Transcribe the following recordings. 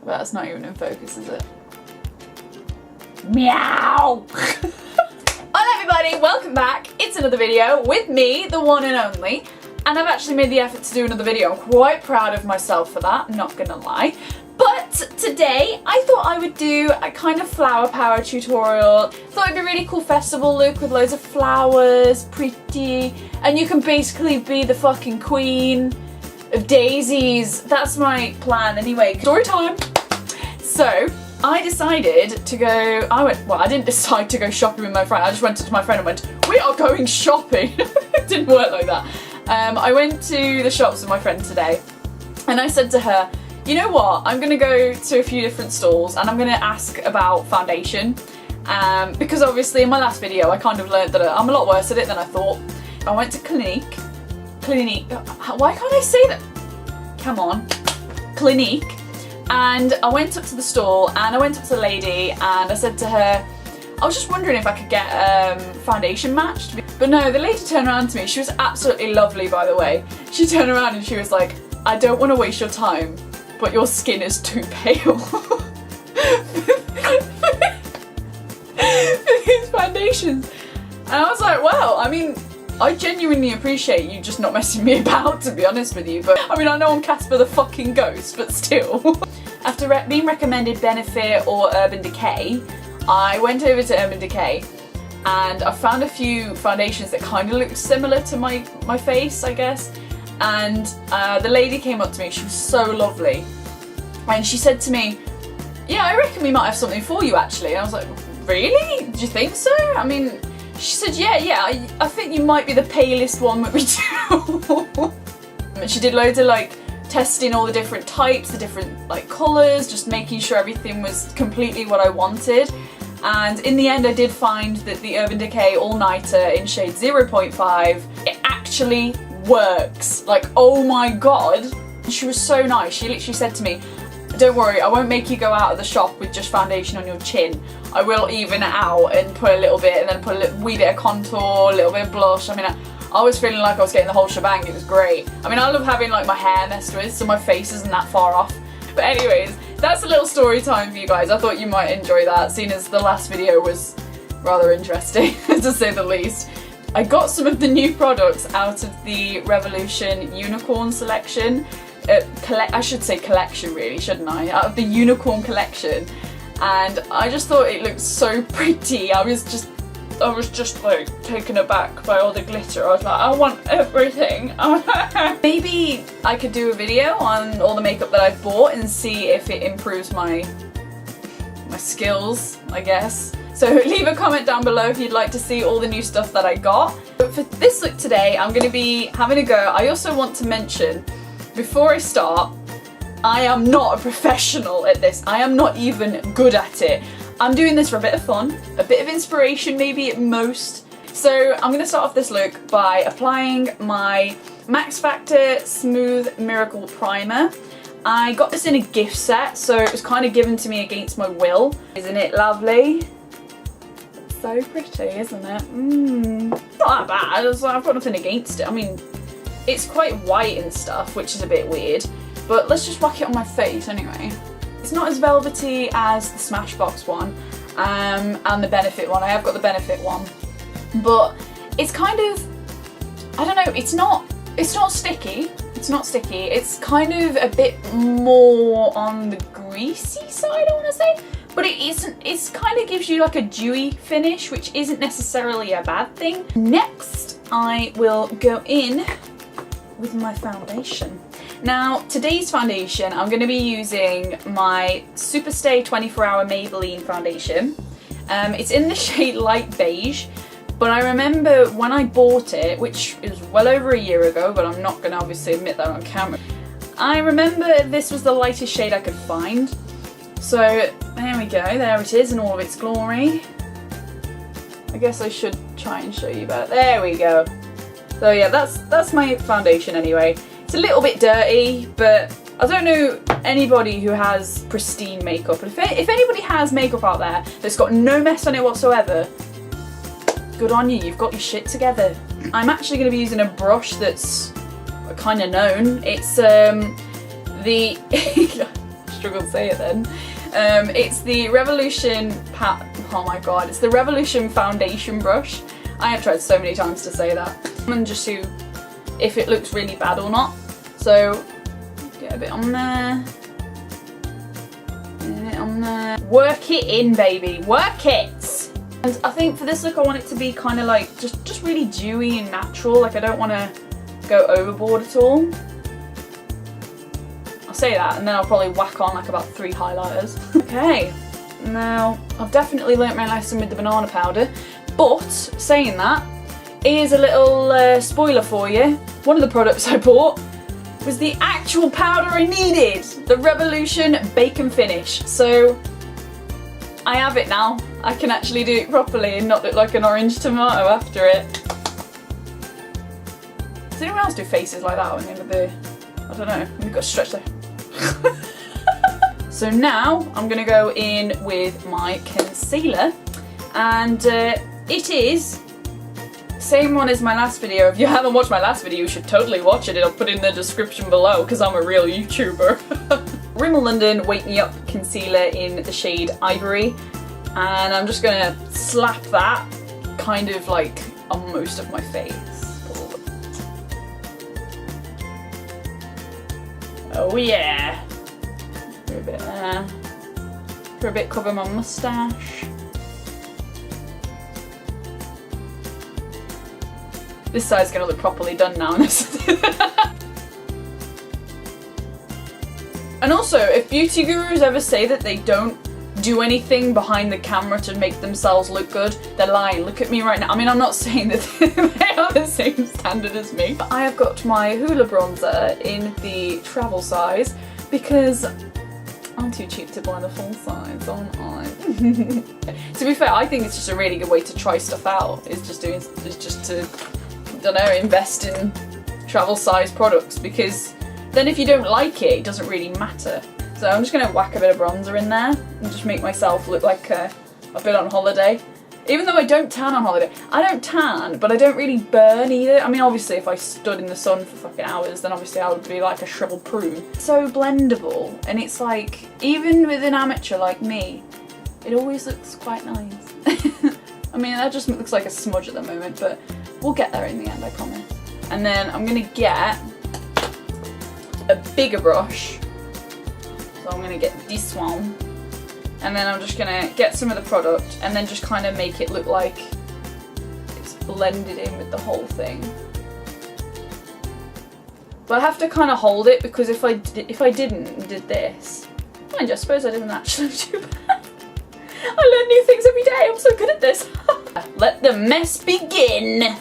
But that's not even in focus, is it? Meow! Hi everybody, welcome back. It's another video with me, the one and only. And I've actually made the effort to do another video. I'm quite proud of myself for that, not gonna lie. But today, I thought I would do a kind of flower power tutorial. Thought it'd be a really cool festival look with loads of flowers, pretty. And you can basically be the fucking queen of daisies. That's my plan anyway. Story time! So, I decided to go, I didn't decide to go shopping with my friend. I just went to my friend and went, we are going shopping. It didn't work like that. I went to the shops with my friend today and I said to her, you know what, I'm going to go to a few different stalls and I'm going to ask about foundation because obviously in my last video I kind of learned that I'm a lot worse at it than I thought. I went to Clinique, why can't I say that? Come on, Clinique. And I went up to the stall and I went up to the lady and I said to her, I was just wondering if I could get foundation matched. But no, the lady turned around to me. She was absolutely lovely, by the way. She turned around and she was like, I don't want to waste your time, but your skin is too pale. For these foundations. And I was like, well, I mean, I genuinely appreciate you just not messing me about, to be honest with you. But I mean, I know I'm Casper the fucking ghost, but still. After being recommended Benefit or Urban Decay, I went over to Urban Decay and I found a few foundations that kind of looked similar to my face, I guess. And the lady came up to me, she was so lovely. And she said to me, yeah, I reckon we might have something for you actually. And I was like, really? Do you think so? I mean, she said, yeah, I think you might be the palest one that we do. And she did loads of like testing all the different types, the different like colours, just making sure everything was completely what I wanted. And in the end I did find that the Urban Decay All Nighter in shade 0.5, it actually works. Like, oh my god. She was so nice. She literally said to me, don't worry, I won't make you go out of the shop with just foundation on your chin. I will even it out and put a little bit and then put a wee bit of contour, a little bit of blush. I mean, I was feeling like I was getting the whole shebang. It was great. I mean, I love having like my hair messed with, so my face isn't that far off. But anyways, that's a little story time for you guys. I thought you might enjoy that, seeing as the last video was rather interesting, to say the least. I got some of the new products out of the Revolution Unicorn selection. I should say collection really, shouldn't I? Out of the Unicorn collection. And I just thought it looked so pretty. I was just like taken aback by all the glitter. I was like, I want everything. Maybe I could do a video on all the makeup that I've bought and see if it improves my skills, I guess. So leave a comment down below if you'd like to see all the new stuff that I got. But for this look today, I'm going to be having a go. I also want to mention, before I start, I am not a professional at this. I am not even good at it. I'm doing this for a bit of fun, a bit of inspiration maybe at most. So I'm going to start off this look by applying my Max Factor Smooth Miracle Primer. I got this in a gift set, so it was kind of given to me against my will. Isn't it lovely? It's so pretty, isn't it? Not that bad. I've got nothing against it. I mean, it's quite white and stuff, which is a bit weird. But let's just whack it on my face anyway. It's not as velvety as the Smashbox one and the Benefit one. I have got the Benefit one. But it's kind of, I don't know, it's not sticky. It's not sticky. It's kind of a bit more on the greasy side, I want to say. But it isn't, it's kind of gives you like a dewy finish, which isn't necessarily a bad thing. Next, I will go in with my foundation. Now, today's foundation, I'm going to be using my Superstay 24-Hour Maybelline foundation. It's in the shade Light Beige, but I remember when I bought it, which is well over a year ago, but I'm not going to obviously admit that on camera. I remember this was the lightest shade I could find. So, there we go, there it is in all of its glory. I guess I should try and show you better. There we go. So yeah, that's my foundation anyway. It's a little bit dirty, but I don't know anybody who has pristine makeup. If anybody has makeup out there that's got no mess on it whatsoever, good on you, you've got your shit together. I'm actually going to be using a brush that's kind of known. It's the struggle to say it then. It's the Revolution oh my god, it's the Revolution foundation brush. I have tried so many times to say that. And just see if it looks really bad or not. So, get a bit on there. Get a bit on there. Work it in, baby. Work it! And I think for this look I want it to be kind of like, just really dewy and natural. Like I don't want to go overboard at all. I'll say that and then I'll probably whack on like about 3 highlighters. Okay, now I've definitely learnt my lesson with the banana powder, but saying that, here's a little spoiler for you. One of the products I bought was the actual powder I needed, the Revolution Bacon Finish. So I have it now. I can actually do it properly and not look like an orange tomato after it. Does anyone else do faces like that when they're I don't know, you've got to stretch there. So now I'm going to go in with my concealer, and it is the same one as my last video. If you haven't watched my last video, you should totally watch it. I'll put it in the description below because I'm a real YouTuber. Rimmel London Wake Me Up Concealer in the shade Ivory, and I'm just going to slap that kind of like on most of my face. Oh yeah! For a bit there. For a bit cover my moustache. This side's gonna look properly done now. And also, if beauty gurus ever say that they don't do anything behind the camera to make themselves look good, they're lying. Look at me right now. I mean, I'm not saying that they are the same standard as me, but I have got my Hola bronzer in the travel size because I'm too cheap to buy the full size, aren't I? To be fair, I think it's just a really good way to try stuff out. It's just to, I don't know, invest in travel size products, because then if you don't like it, it doesn't really matter. So I'm just going to whack a bit of bronzer in there and just make myself look like I've been on holiday. Even though I don't tan on holiday. I don't tan, but I don't really burn either. I mean, obviously if I stood in the sun for fucking hours, then obviously I would be like a shriveled prune. So blendable, and it's like, even with an amateur like me, it always looks quite nice. I mean, that just looks like a smudge at the moment, but we'll get there in the end, I promise. And then I'm going to get a bigger brush. So I'm going to get this one, and then I'm just going to get some of the product and then just kind of make it look like it's blended in with the whole thing. But I have to kind of hold it, because if I didn't and did this, mind you, I suppose I didn't actually do bad. I learn new things every day, I'm so good at this. Let the mess begin.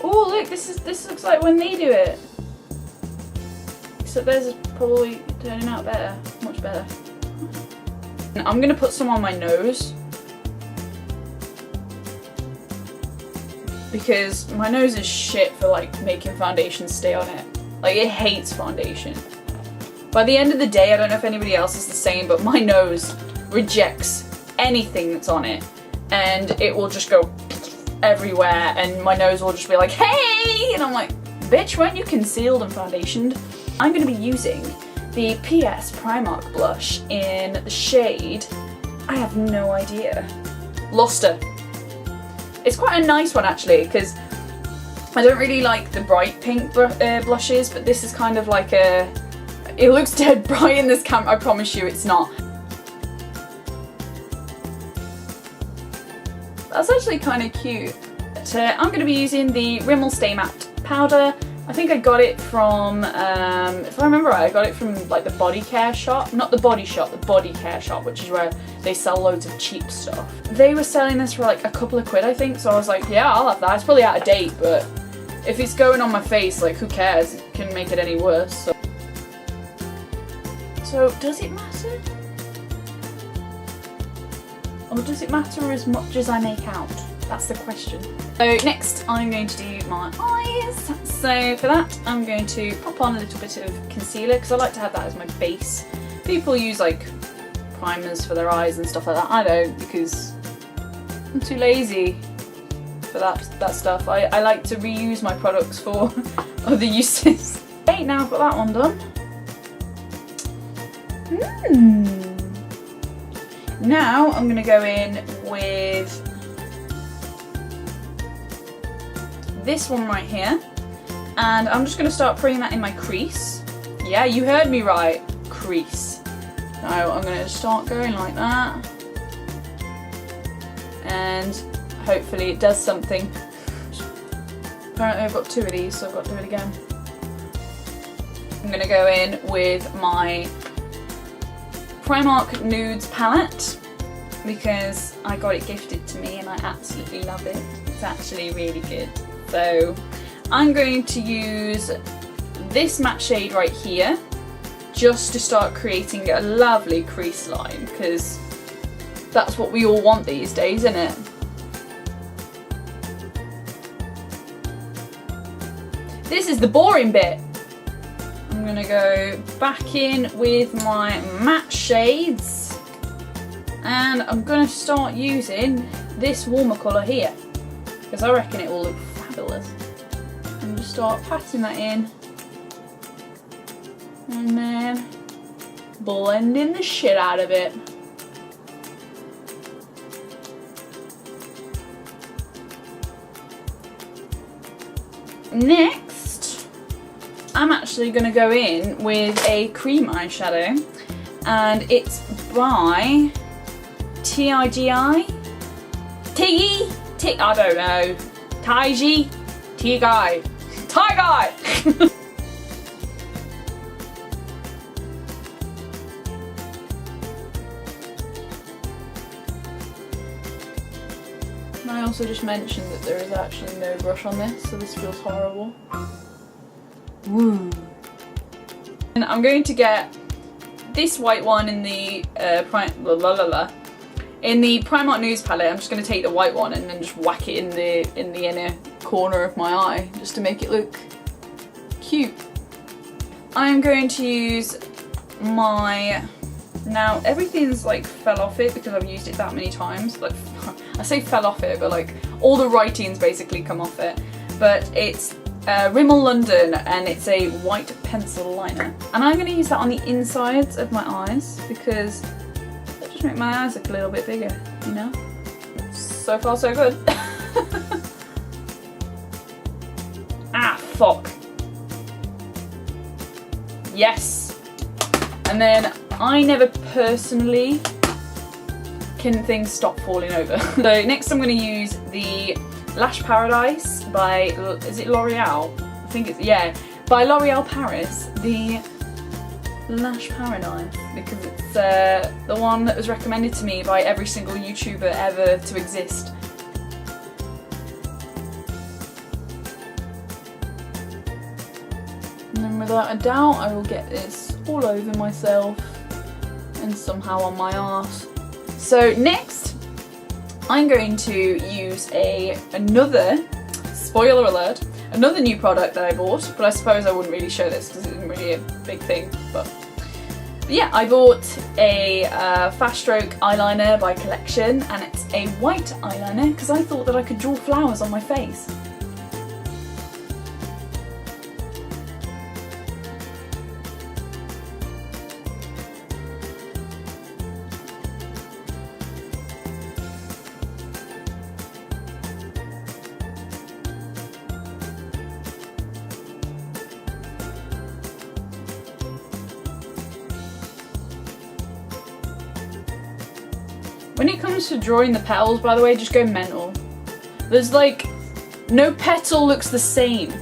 Oh look, this looks like when they do it. Except theirs is probably turning out better, much better. I'm gonna put some on my nose, because my nose is shit for like making foundation stay on it. Like, it hates foundation. By the end of the day, I don't know if anybody else is the same, but my nose rejects anything that's on it, and it will just go everywhere, and my nose will just be like, hey! And I'm like, bitch, weren't you concealed and foundationed? I'm going to be using the PS Primark blush in the shade, I have no idea, Luster. It's quite a nice one actually, because I don't really like the bright pink blushes, but this is kind of like a, it looks dead bright in this camera, I promise you it's not. That's actually kind of cute. But, I'm going to be using the Rimmel Stay Matte powder. I think I got it from, if I remember right, I got it from like the body care shop. Not the body shop, the body care shop, which is where they sell loads of cheap stuff. They were selling this for like a couple of quid, I think, so I was like, yeah, I'll have that. It's probably out of date, but if it's going on my face, like, who cares? It can make it any worse. So does it matter? Or does it matter as much as I make out? That's the question. So next I'm going to do my eyes. So for that I'm going to pop on a little bit of concealer, because I like to have that as my base. People use like primers for their eyes and stuff like that. I don't, because I'm too lazy for that stuff. I like to reuse my products for other uses. Okay, now I've got that one done. Now I'm gonna go in with this one right here, and I'm just gonna start putting that in my crease. Yeah, you heard me right, crease. Now I'm gonna start going like that, and hopefully it does something. Apparently I've got two of these, so I've got to do it again. I'm gonna go in with my Primark Nudes palette because I got it gifted to me and I absolutely love it. It's actually really good. So I'm going to use this matte shade right here just to start creating a lovely crease line, because that's what we all want these days, isn't it? This is the boring bit. I'm gonna go back in with my matte shades, and I'm gonna start using this warmer colour here because I reckon it will look fabulous. And just start patting that in, and then blending the shit out of it. Next, I'm actually going to go in with a cream eyeshadow, and it's by TIGI? I don't know. TIGI. I also just mentioned that there is actually no brush on this, so this feels horrible. Woo. And I'm going to get this white one in the in the Primark Nudes palette. I'm just going to take the white one and then just whack it in the inner corner of my eye just to make it look cute. I'm going to use my, now everything's like fell off it because I've used it that many times. Like I say fell off it, but like all the writings basically come off it. But it's Rimmel London, and it's a white pencil liner. And I'm going to use that on the insides of my eyes because it just makes my eyes look a little bit bigger, you know? So far so good. Ah, fuck. Yes. And then I never personally can things stop falling over. So next I'm going to use the Lash Paradise by, is it L'Oreal? I think it's, yeah, by L'Oreal Paris, the Lash Paradise, because it's the one that was recommended to me by every single YouTuber ever to exist. And then without a doubt I will get this all over myself and somehow on my arse. So next I'm going to use another, spoiler alert, another new product that I bought, but I suppose I wouldn't really show this because it isn't really a big thing. But yeah, I bought a Fast Stroke eyeliner by Collection, and it's a white eyeliner because I thought that I could draw flowers on my face. When it comes to drawing the petals, by the way, just go mental. There's like, no petal looks the same.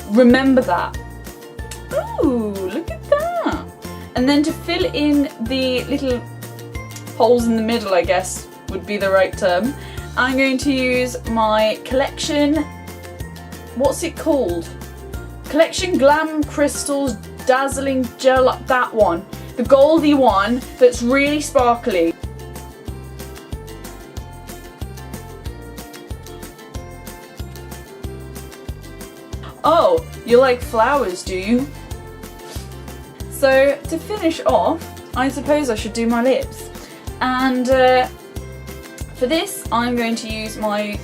Remember that. Ooh, look at that. And then to fill in the little holes in the middle, I guess, would be the right term, I'm going to use my Collection, what's it called? Collection Glam Crystals Dazzling Gel, that one. The goldy one that's really sparkly. Oh, you like flowers, do you? So to finish off, I suppose I should do my lips. And for this, I'm going to use my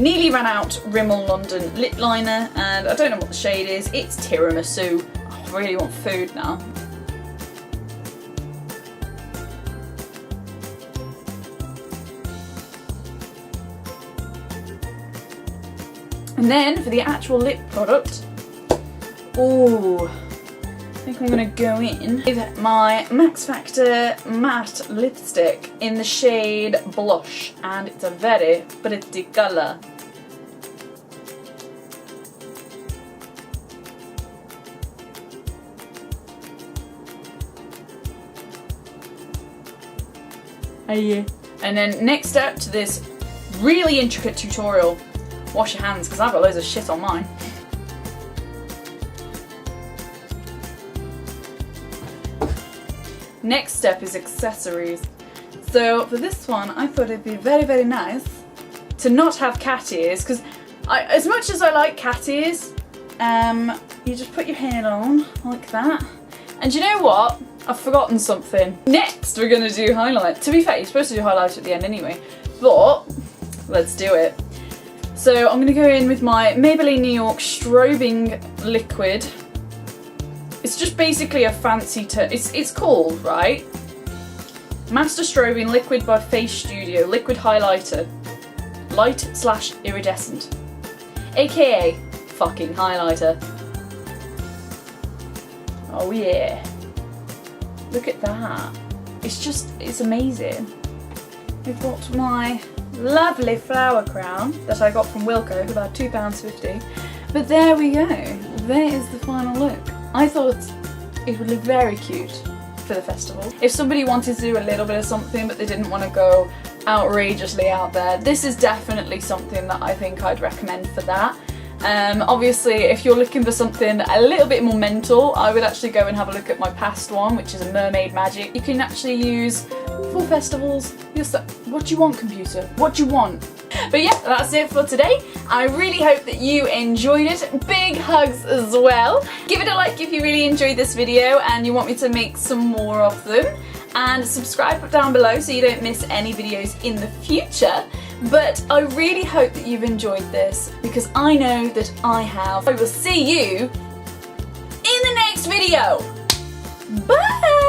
nearly ran out Rimmel London lip liner, and I don't know what the shade is. It's tiramisu. Oh, I really want food now. And then for the actual lip product, ooh, I think I'm gonna go in with my Max Factor matte lipstick in the shade Blush, and it's a very pretty colour. And then next up to this really intricate tutorial. Wash your hands, because I've got loads of shit on mine. Next step is accessories. So for this one, I thought it'd be very, very nice to not have cat ears, because as much as I like cat ears, you just put your hair on like that. And you know what? I've forgotten something. Next, we're gonna do highlight. To be fair, you're supposed to do highlight at the end anyway, but let's do it. So I'm gonna go in with my Maybelline New York strobing liquid. It's just basically a fancy term. It's called, right? Master Strobing Liquid by Face Studio Liquid Highlighter. Light / iridescent. AKA fucking highlighter. Oh yeah. Look at that. It's amazing. We've got my lovely flower crown that I got from Wilko for about £2.50. But there we go. There is the final look. I thought it would look very cute for the festival. If somebody wanted to do a little bit of something but they didn't want to go outrageously out there, this is definitely something that I think I'd recommend for that. Obviously, if you're looking for something a little bit more mental, I would actually go and have a look at my past one, which is a Mermaid Magic. You can actually use for festivals. What do you want, computer? What do you want? But yeah, that's it for today. I really hope that you enjoyed it. Big hugs as well. Give it a like if you really enjoyed this video and you want me to make some more of them. And subscribe down below so you don't miss any videos in the future. But I really hope that you've enjoyed this, because I know that I have. I will see you in the next video. Bye!